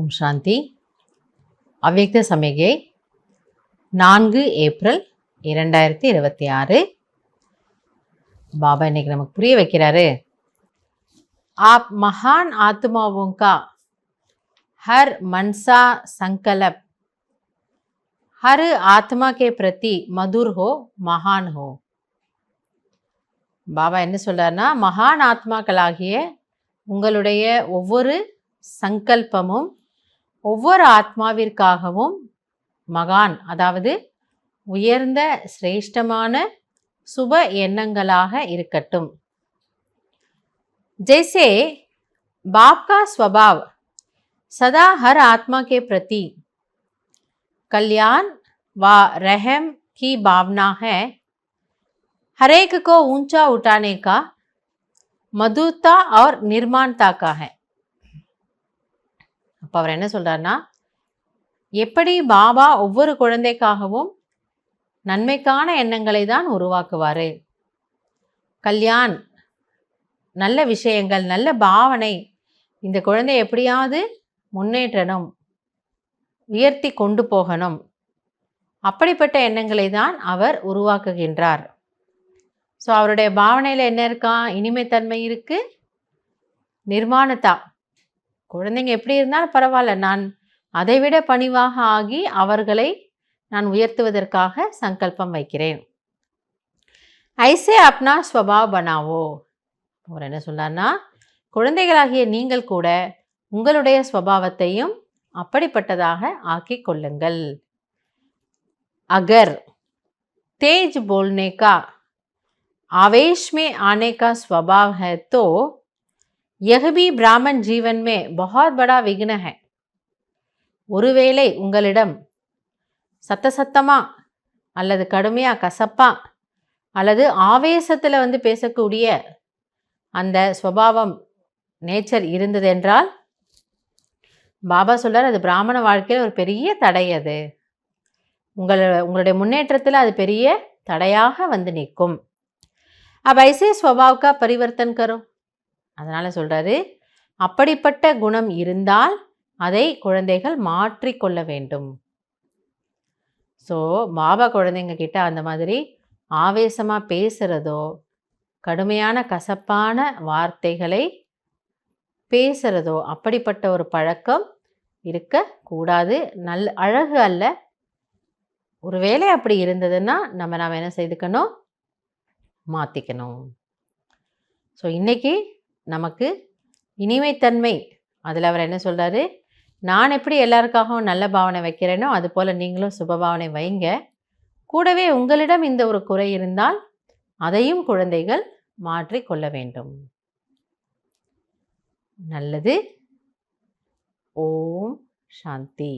ஓம் சாந்தி. அவ்யக்த சமிகை 4 ஏப்ரல் 2026. பாபா இன்னைக்கு நமக்கு புரிய வைக்கிறாரு. आप महान आत्माओं का हर मनसा संकल्प हर आत्मा के प्रति मधुर हो, महान हो. பாபா என்ன சொல்றாருன்னா, மகான் ஆத்மாக்களாகிய உங்களுடைய ஒவ்வொரு சங்கல்பமும் ஒவ்வொரு ஆத்மாவிற்காகவும் மகான், அதாவது உயர்ந்த சிரேஷ்டமான சுப எண்ணங்களாக இருக்கட்டும். जैसे बाप का स्वभाव सदा हर आत्मा के प्रति कल्याण व रहम की भावना है, हर एक को ऊंचा उठाने का मधुरता और निर्माणता का है. அப்போ அவர் என்ன சொல்றாருன்னா, எப்படி பாபா ஒவ்வொரு குழந்தைக்காகவும் நன்மைக்கான எண்ணங்களை தான் உருவாக்குவாரு. கல்யாண், நல்ல விஷயங்கள், நல்ல பாவனை, இந்த குழந்தை எப்படியாவது முன்னேற்றணும், உயர்த்தி கொண்டு போகணும், அப்படிப்பட்ட எண்ணங்களை தான் அவர் உருவாக்குகின்றார். ஸோ அவருடைய பாவனையில் என்ன இருக்கா? இனிமைத்தன்மை இருக்கு, நிர்மாணத்தா. குழந்தைங்க எப்படி இருந்தாலும் பரவாயில்ல, நான் அதைவிட பணிவாக ஆகி அவர்களை நான் உயர்த்துவதற்காக சங்கல்பம் வைக்கிறேன். ஐசே அப்னா ஸ்வபாவ் பனாவோ. அவர் என்ன சொல்றாருன்னா, குழந்தைகளாகிய நீங்கள் கூட உங்களுடைய ஸ்வபாவத்தையும் அப்படிப்பட்டதாக ஆக்கி கொள்ளுங்கள். अगर तेज बोलने का आवेश में आने का स्वभाव है तो यह भी ब्राह्मण जीवन में बहुत बड़ा विघ्न है. ஒருவேளை உங்களிடம் சத்தமா அல்லது கடுமையா கசப்பா அல்லது ஆவேசத்தில் பேசக்கூடிய அந்த ஸ்வபாவம் நேச்சர் இருந்தது என்றால், பாபா சொல்றார், அது பிராமண வாழ்க்கையில் ஒரு பெரிய தடை. அது உங்களுடைய முன்னேற்றத்தில் அது பெரிய தடையாக நிற்கும். अब ऐसे स्वभाव का परिवर्तन करो. அதனால சொல்றாரு, அப்படிப்பட்ட குணம் இருந்தால் அதை குழந்தைகள் மாற்றிக்கொள்ள வேண்டும். ஸோ பாபா குழந்தைங்க கிட்ட அந்த மாதிரி ஆவேசமாக பேசுகிறதோ, கடுமையான கசப்பான வார்த்தைகளை பேசுகிறதோ, அப்படிப்பட்ட ஒரு பழக்கம் இருக்கக்கூடாது. அழகு அல்ல. ஒருவேளை அப்படி இருந்ததுன்னா நாம் என்ன செய்துக்கணும்? மாற்றிக்கணும். ஸோ இன்றைக்கி நமக்கு இனிமைத்தன்மை, அதில் அவர் என்ன சொல்கிறாரு, நான் எப்படி எல்லாருக்காகவும் நல்ல பாவனை வைக்கிறேனோ அதுபோல் நீங்களும் சுபபாவனை வைங்க. கூடவே உங்களிடம் இந்த ஒரு குறை இருந்தால் அதையும் குழந்தைகள் மாற்றிக்கொள்ள வேண்டும். நல்லது. ஓம் சாந்தி.